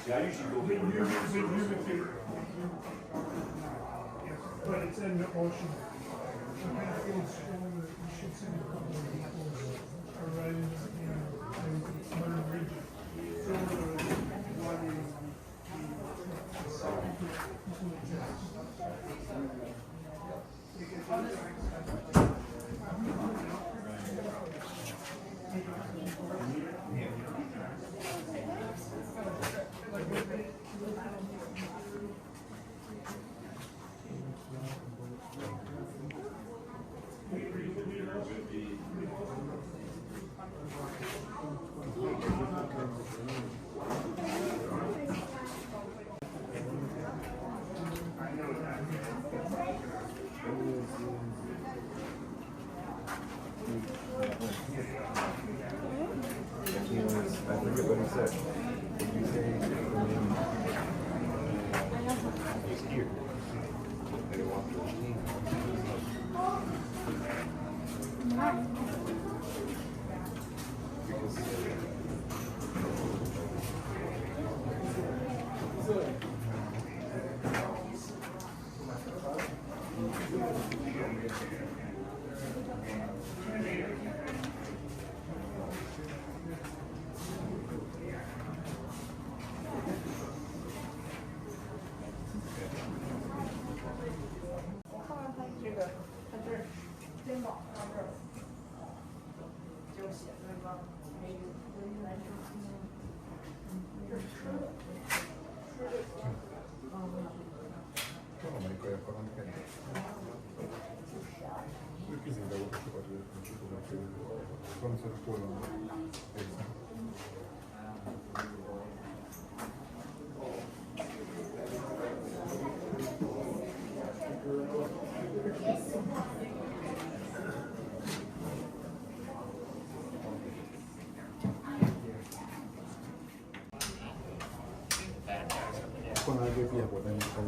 Yeah, I usually go get but it's in the ocean. So kind of feels strong that you should send a couple of vehicles around, the southern region. So why I forget what he said. Did you say he's here? They don't want to leave. Con alguien que pueden estar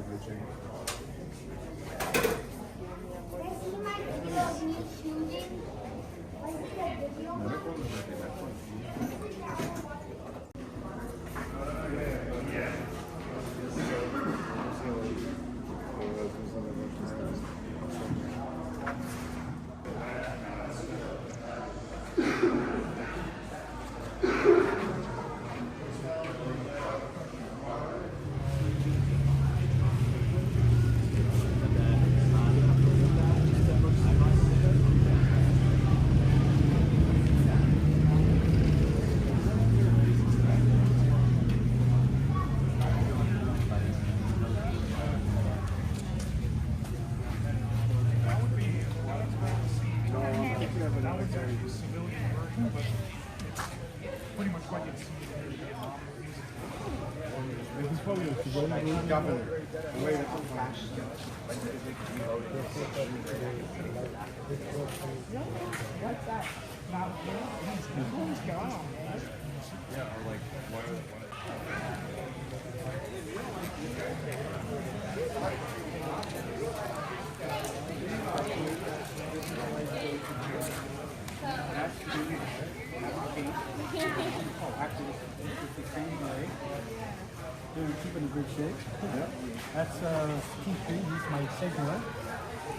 Keep in good shape. Yep. That's T3, he's my signal.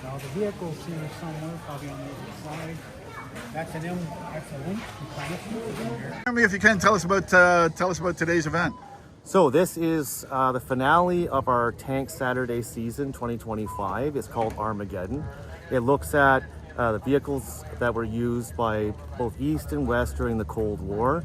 Now the vehicle's here somewhere, probably on the other side. That's an link. Tell me if you can tell us about today's event. So this is the finale of our Tank Saturday season 2025. It's called Armageddon. It looks at the vehicles that were used by both East and West during the Cold War.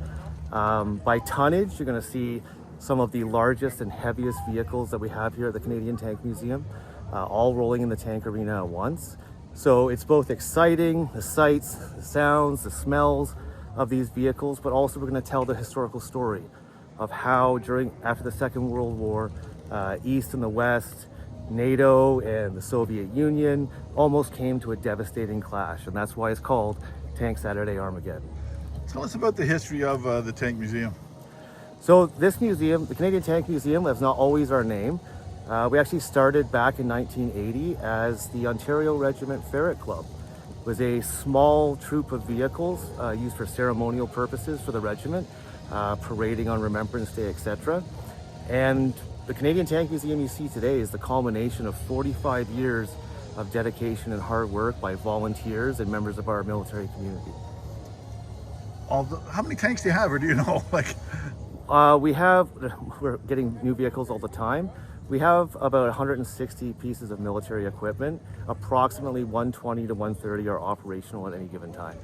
By tonnage, you're going to see some of the largest and heaviest vehicles that we have here at the Canadian Tank Museum, all rolling in the tank arena at once. So it's both exciting, the sights, the sounds, the smells of these vehicles, but also we're going to tell the historical story of how after the Second World War, East and the West, NATO and the Soviet Union almost came to a devastating clash, and that's why it's called Tank Saturday Armageddon. Tell us about the history of the Tank Museum. So this museum, the Canadian Tank Museum, that's not always our name. We actually started back in 1980 as the Ontario Regiment Ferret Club. It was a small troop of vehicles used for ceremonial purposes for the regiment, parading on Remembrance Day, etc. And the Canadian Tank Museum you see today is the culmination of 45 years of dedication and hard work by volunteers and members of our military community. How many tanks do you have, or do you know? We're getting new vehicles all the time. We have about 160 pieces of military equipment. Approximately 120 to 130 are operational at any given time.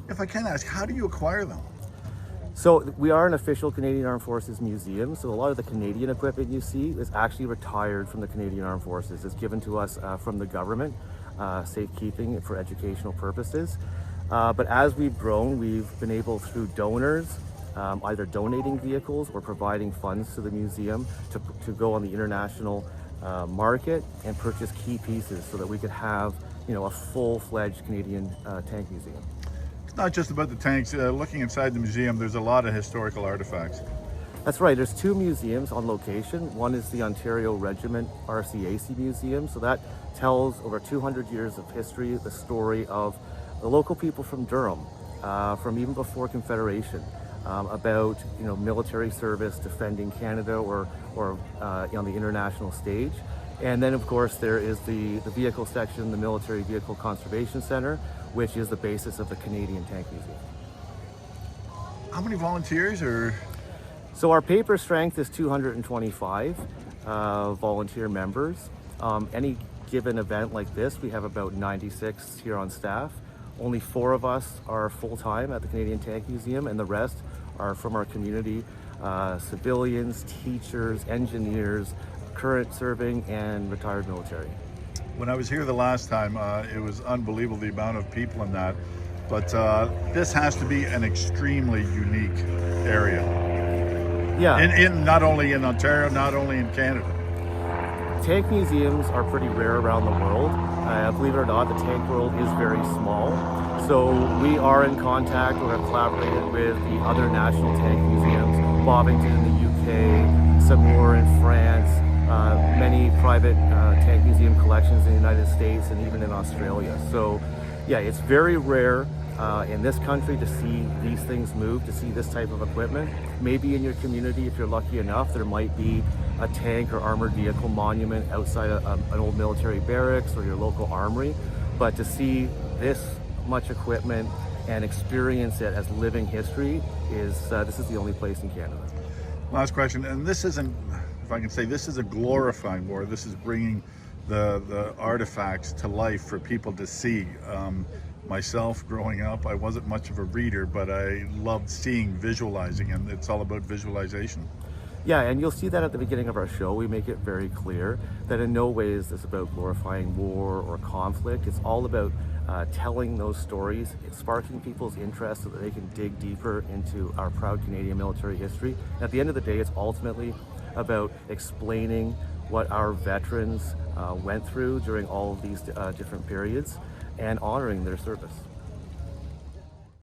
If I can ask, how do you acquire them? So we are an official Canadian Armed Forces museum. So a lot of the Canadian equipment you see is actually retired from the Canadian Armed Forces. It's given to us from the government, safekeeping for educational purposes. But as we've grown, we've been able, through donors, either donating vehicles or providing funds to the museum to go on the international market and purchase key pieces so that we could have, a full-fledged Canadian tank museum. It's not just about the tanks. Looking inside the museum, there's a lot of historical artifacts. That's right. There's two museums on location. One is the Ontario Regiment RCAC Museum. So that tells over 200 years of history, the story of the local people from Durham, from even before Confederation, about military service, defending Canada or on the international stage. And then of course there is the vehicle section, the Military Vehicle Conservation Center, which is the basis of the Canadian Tank Museum. How many volunteers are? So our paper strength is 225 volunteer members. Any given event like this, we have about 96 here on staff. Only 4 of us are full-time at the Canadian Tank Museum, and the rest are from our community, civilians, teachers, engineers, current serving and retired military. When I was here the last time, it was unbelievable the amount of people in that. But this has to be an extremely unique area. Yeah. In not only in Ontario, not only in Canada. Tank museums are pretty rare around the world. Believe it or not, the tank world is very small. So we are in contact or have collaborated with the other national tank museums, Bovington in the UK, Samour in France, many private tank museum collections in the United States and even in Australia. So yeah, it's very rare in this country to see these things move, to see this type of equipment. Maybe in your community, if you're lucky enough, there might be a tank or armored vehicle monument outside an old military barracks or your local armory. But to see this much equipment and experience it as living history this is the only place in Canada. Last question, and this isn't, if I can say, this is a glorifying war. This is bringing the artifacts to life for people to see. Myself, growing up, I wasn't much of a reader, but I loved seeing, visualizing, and it's all about visualization. Yeah, and you'll see that at the beginning of our show. We make it very clear that in no way is this about glorifying war or conflict. It's all about telling those stories, sparking people's interest so that they can dig deeper into our proud Canadian military history. At the end of the day, it's ultimately about explaining what our veterans went through during all of these different periods and honoring their service.